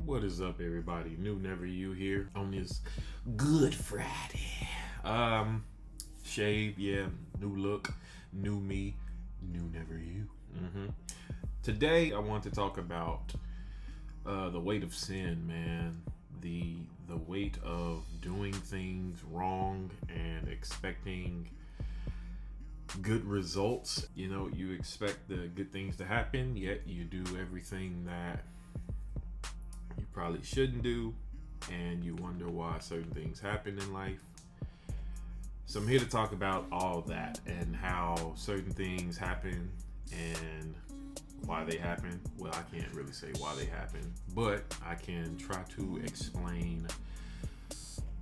What is up, everybody? New Never You here on this Good Friday. Shave, yeah, new look, new me, new Never You. Today, I want to talk about the weight of sin, man. The weight of doing things wrong and expecting good results. You know, you expect the good things to happen, yet you do everything that you probably shouldn't do, and you wonder why certain things happen in life. So I'm here to talk about all that and how certain things happen and why they happen. Well, I can't really say why they happen, but I can try to explain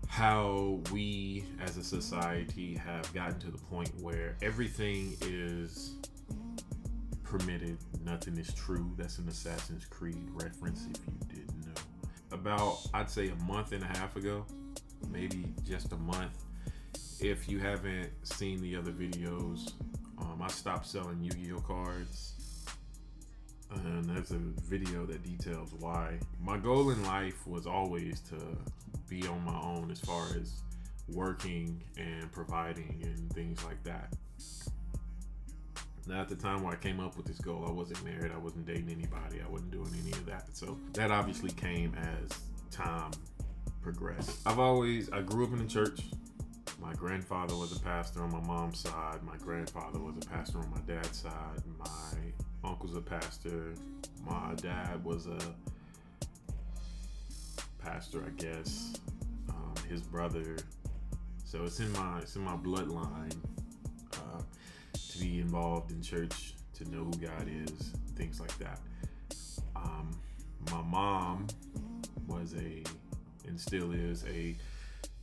how we as a society have gotten to the point where everything is permitted, nothing is true. That's an Assassin's Creed reference if you didn't know. About, I'd say, a month and a half ago, maybe just a month. If you haven't seen the other videos, I stopped selling Yu-Gi-Oh cards. And there's a video that details why. My goal in life was always to be on my own as far as working and providing and things like that. Now, at the time where I came up with this goal, I wasn't married, I wasn't dating anybody, I wasn't doing any of that. So that obviously came as time progressed. I grew up in the church. My grandfather was a pastor on my mom's side. My grandfather was a pastor on my dad's side. My uncle's a pastor. My dad was a pastor, I guess. His brother. So it's in my bloodline to be involved in church, to know who God is, things like that. My mom was and still is a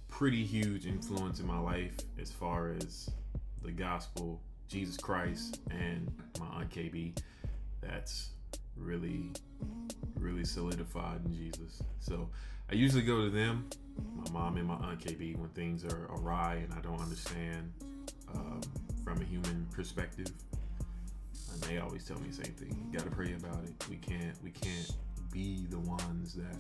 pretty huge influence in my life as far as the gospel, Jesus Christ, and my Aunt KB. That's really solidified in Jesus. So I usually go to them, my mom and my Aunt KB, when things are awry and I don't understand from a human perspective. And they always tell me the same thing. You gotta pray about it. We can't be the ones that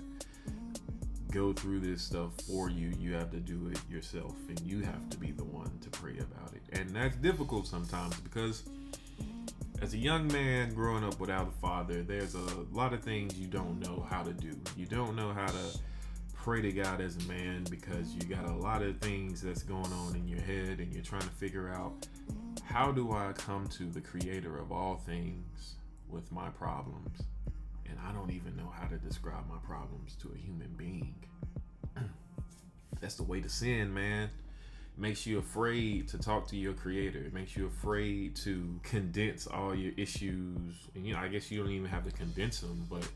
go through this stuff for you. You have to do it yourself, and you have to be the one to pray about it. And that's difficult sometimes because as a young man growing up without a father, there's a lot of things you don't know how to do. You don't know how to pray to God as a man because you got a lot of things that's going on in your head, and you're trying to figure out, how do I come to the creator of all things with my problems? And I don't even know how to describe my problems to a human being. That's the way to sin, man. It makes you afraid to talk to your creator. It makes you afraid to condense all your issues. And, I guess you don't even have to condense them, but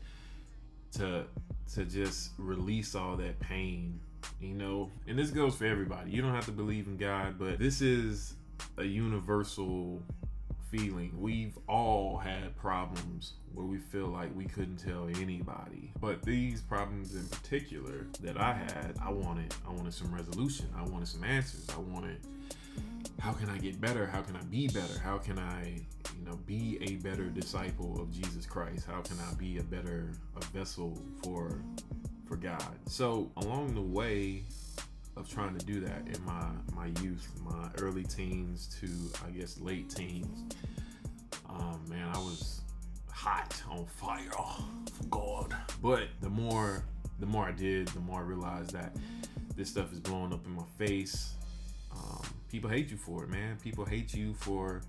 to just release all that pain, And this goes for everybody. You don't have to believe in God, but this is a universal feeling. We've all had problems where we feel like we couldn't tell anybody. But these problems in particular that I had, I wanted some resolution. I wanted some answers. I wanted, how can I get better? How can I be better? How can I, be a better disciple of Jesus Christ? How can I be a vessel for God? So along the way of trying to do that in my youth, my early teens to, I guess, late teens, man, I was hot, on fire for God. But the more I did, the more I realized that this stuff is blowing up in my face. People hate you for it, man. People hate you for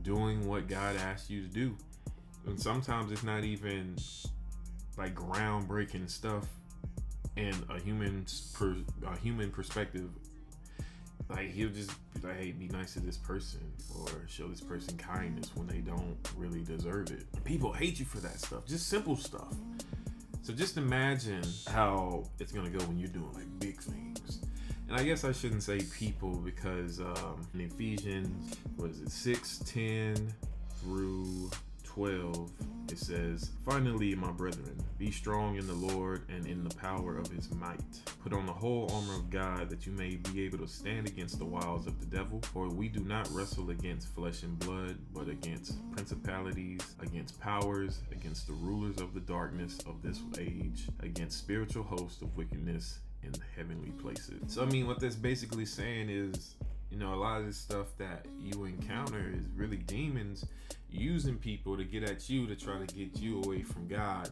doing what God asked you to do. And sometimes it's not even like groundbreaking stuff in a human perspective. Like, he'll just be like, hey, be nice to this person, or show this person kindness when they don't really deserve it. People hate you for that stuff, just simple stuff. So just imagine how it's gonna go when you're doing like big things. And I guess I shouldn't say people, because in Ephesians, 6:10 through 12, it says, "Finally, my brethren, be strong in the Lord and in the power of his might. Put on the whole armor of God, that you may be able to stand against the wiles of the devil. For we do not wrestle against flesh and blood, but against principalities, against powers, against the rulers of the darkness of this age, against spiritual hosts of wickedness in the heavenly places." So, I mean, what that's basically saying is, a lot of this stuff that you encounter is really demons using people to get at you, to try to get you away from God.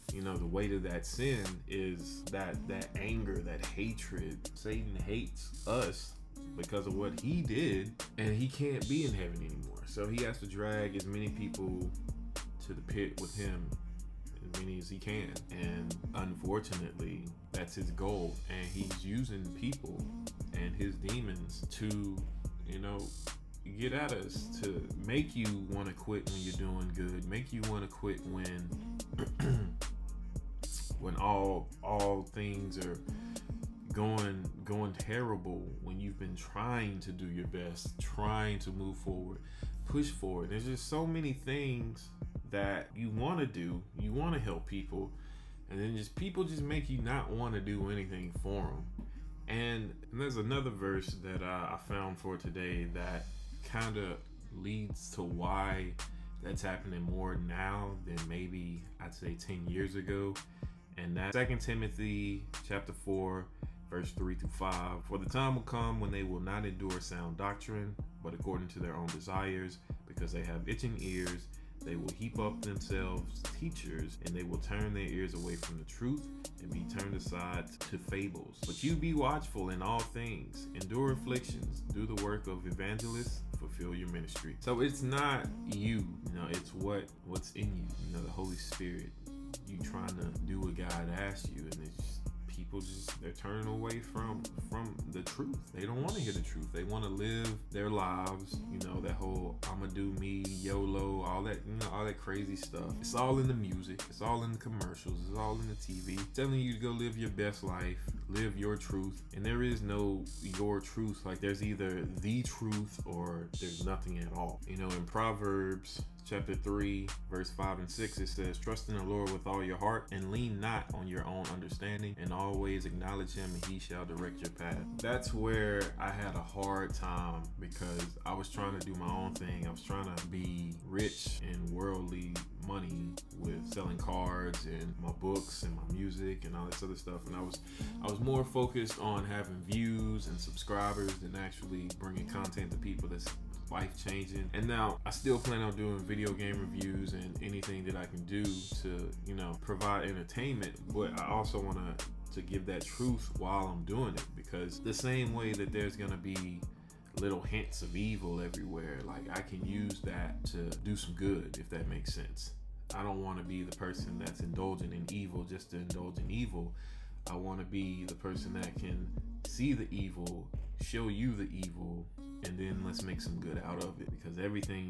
The weight of that sin is that anger, that hatred. Satan hates us because of what he did, and he can't be in heaven anymore. So he has to drag as many people to the pit with him, as many as he can. And unfortunately, that's his goal. And he's using people and his demons to, get at us, to make you want to quit when you're doing good, make you want to quit when when all things are going terrible, when you've been trying to do your best, trying to move forward, push forward. There's just so many things that you want to do. You want to help people, and then people just make you not want to do anything for them. And there's another verse that I found for today that kind of leads to why that's happening more now than maybe I'd say 10 years ago. And that's 2 Timothy chapter 4, verse 3-5. "For the time will come when they will not endure sound doctrine, but according to their own desires, because they have itching ears, they will heap up themselves teachers, and they will turn their ears away from the truth and be turned aside to fables. But you be watchful in all things, endure afflictions, do the work of evangelists, fulfill your ministry." So it's not you, it's what's in you, the Holy Spirit. You trying to do what God asked you, and it's just, people they're turning away from the truth. They don't want to hear the truth. They want to live their lives, that whole I'ma do me, YOLO, all that, all that crazy stuff. It's all in the music, it's all in the commercials, it's all in the TV, telling you to go live your best life, live your truth. And there is no your truth. Like, there's either the truth or there's nothing at all. In Proverbs chapter 3, verse 5 and 6, it says, "Trust in the Lord with all your heart, and lean not on your own understanding, and always acknowledge him, and he shall direct your path." That's where I had a hard time, because I was trying to do my own thing. I was trying to be rich in worldly money with selling cards and my books and my music and all this other stuff. And I was more focused on having views and subscribers than actually bringing content to people that's life-changing. And now I still plan on doing video game reviews and anything that I can do to provide entertainment, but I also want to give that truth while I'm doing it, because the same way that there's gonna be little hints of evil everywhere, like, I can use that to do some good, if that makes sense. I don't want to be the person that's indulging in evil just to indulge in evil. I want to be the person that can see the evil, show you the evil, and then let's make some good out of it. Because everything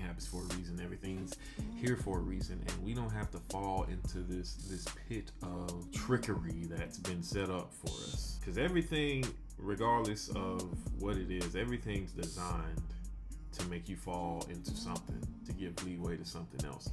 happens for a reason. Everything's here for a reason, and we don't have to fall into this pit of trickery that's been set up for us. Because everything, regardless of what it is, everything's designed to make you fall into something, to give leeway to something else.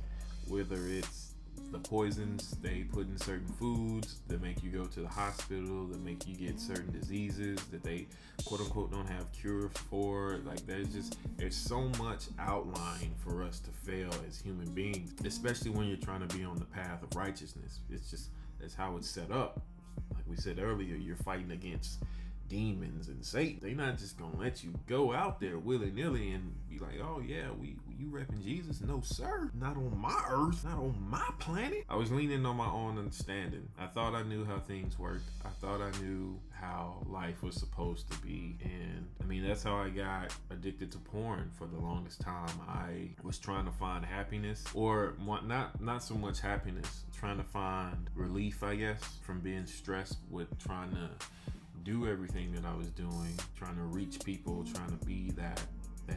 Whether it's the poisons they put in certain foods that make you go to the hospital, that make you get certain diseases that they quote unquote don't have cure for. Like, there's so much outline for us to fail as human beings, especially when you're trying to be on the path of righteousness. That's how it's set up. Like we said earlier, you're fighting against demons and Satan. They're not just gonna let you go out there willy-nilly and be like, "Oh yeah, you repping Jesus." No sir, not on my earth, not on my planet. I was leaning on my own understanding. I thought I knew how things worked. I thought I knew how life was supposed to be. And I mean, that's how I got addicted to porn for the longest time. I was trying to find happiness, or not so much happiness, trying to find relief, I guess, from being stressed with trying to do everything that I was doing, trying to reach people, trying to be that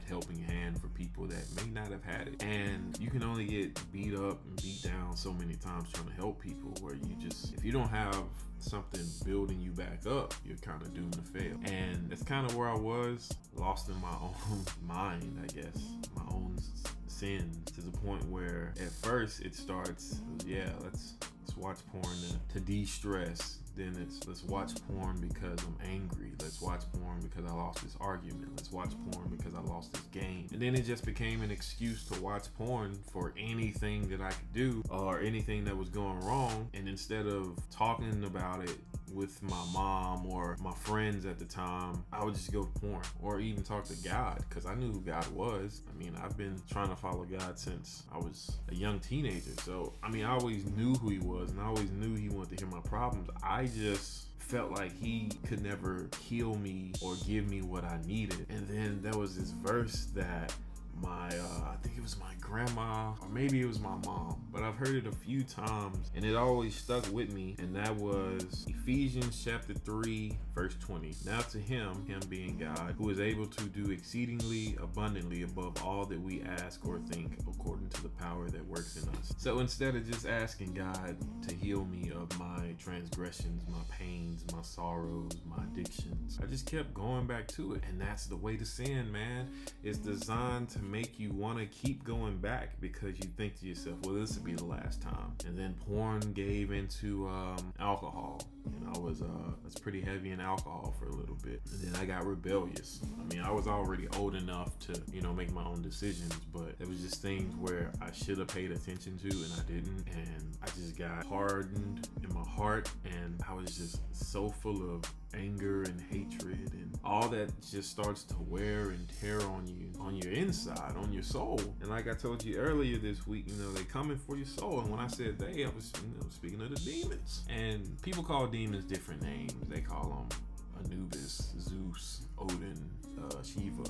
helping hand for people that may not have had it. And you can only get beat up and beat down so many times trying to help people, where if you don't have something building you back up, you're kind of doomed to fail. And that's kind of where I was, lost in my own mind, I guess, my own sins to the point where at first it starts, let's watch porn to de-stress. Then it's let's watch porn because I'm angry. Let's watch porn because I lost this argument. Let's watch porn because I lost this game. And then it just became an excuse to watch porn for anything that I could do or anything that was going wrong. And instead of talking about it with my mom or my friends at the time, I would just go to porn or even talk to God, because I knew who God was. I mean, I've been trying to follow God since I was a young teenager. So, I mean, I always knew who he was and I always knew he wanted to hear my problems. I just felt like he could never heal me or give me what I needed. And then there was this verse that I think it was my grandma, or maybe it was my mom, but I've heard it a few times and it always stuck with me. And that was Ephesians chapter 3, verse 20. Now to him being God, who is able to do exceedingly abundantly above all that we ask or think, according to the power that works in us. So instead of just asking God to heal me of my transgressions, my pains, my sorrows, my addictions, I just kept going back to it. And that's the way to sin, man. It's designed to make you want to keep going back because you think to yourself, well, this will be the last time. And then porn gave into alcohol, and I was pretty heavy in alcohol for a little bit. And then I got rebellious. I mean, I was already old enough to make my own decisions, but it was just things where I should have paid attention to and I didn't. And I just got hardened in my heart, and I was just so full of anger and hatred, and all that just starts to wear and tear on you, on your inside, on your soul. And like I told you earlier this week, they coming for your soul. And when I said they, I was speaking of the demons. And people call demons different names. They call them Anubis, Zeus, Odin, Shiva,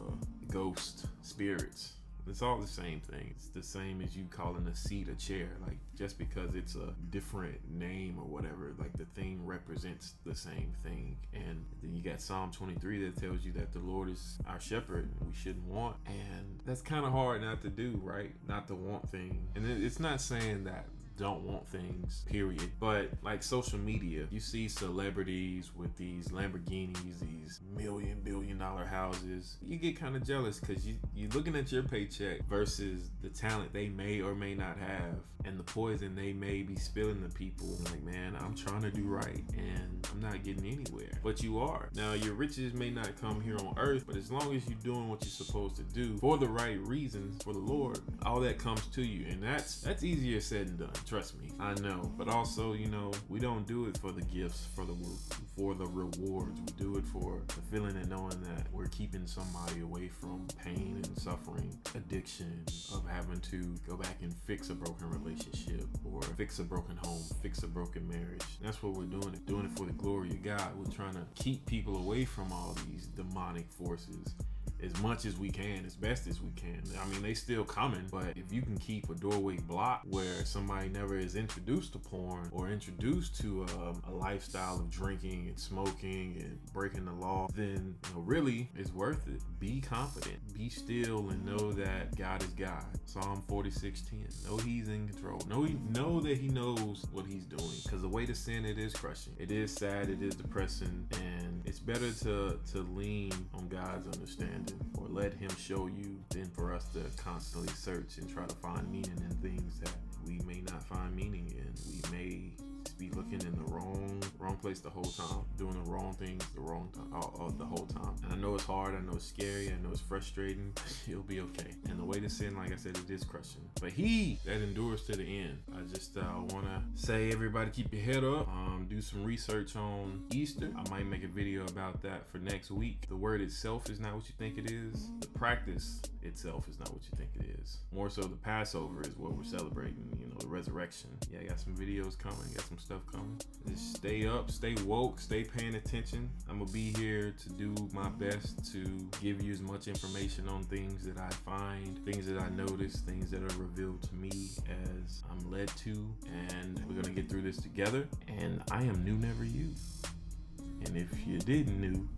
ghost, spirits. It's all the same thing. It's the same as you calling a seat a chair. Like, just because it's a different name or whatever, like the thing represents the same thing. And then you got Psalm 23 that tells you that the Lord is our shepherd and we shouldn't want. And that's kind of hard not to do, right? Not to want things. And it's not saying that don't want things, period. But like social media, you see celebrities with these Lamborghinis, these billion dollar houses. You get kind of jealous because you're looking at your paycheck versus the talent they may or may not have and the poison they may be spilling to people. Like, man, I'm trying to do right and I'm not getting anywhere. But you are. Now, your riches may not come here on earth, but as long as you're doing what you're supposed to do for the right reasons for the Lord, all that comes to you. And that's easier said than done. Trust me, I know. But also, we don't do it for the gifts, for the rewards. We do it for the feeling and knowing that we're keeping somebody away from pain and suffering, addiction, of having to go back and fix a broken relationship or fix a broken home, fix a broken marriage. That's what we're doing it. Doing it for the glory of God. We're trying to keep people away from all these demonic forces as much as we can, as best as we can. I mean, they still coming, but if you can keep a doorway blocked where somebody never is introduced to porn or introduced to a lifestyle of drinking and smoking and breaking the law, then really it's worth it. Be confident, be still, and know that God is God. Psalm 46:10. Know He's in control. Know that He knows what He's doing. Because the way to sin, it is crushing. It is sad. It is depressing, and it's better to lean on God's understanding or let Him show you than for us to constantly search and try to find meaning in things that we may not find meaning in. We may be looking in the wrong place the whole time, doing the wrong things the whole time. And I know it's hard, I know it's scary, I know it's frustrating. You'll be okay. And the way to sin, like I said, it is crushing. But He that endures to the end. I just want to say, everybody, keep your head up. Do some research on Easter. I might make a video about that for next week. The word itself is not what you think it is. The practice itself is not what you think it is. More so, the Passover is what we're celebrating, the resurrection. Yeah, I got some videos coming, got some stuff coming. Just stay up, stay woke, stay paying attention. I'm gonna be here to do my best to give you as much information on things that I find, things that I notice, things that are revealed to me as I'm led to. And we're gonna get through this together. And I am new, never you. And if you didn't know,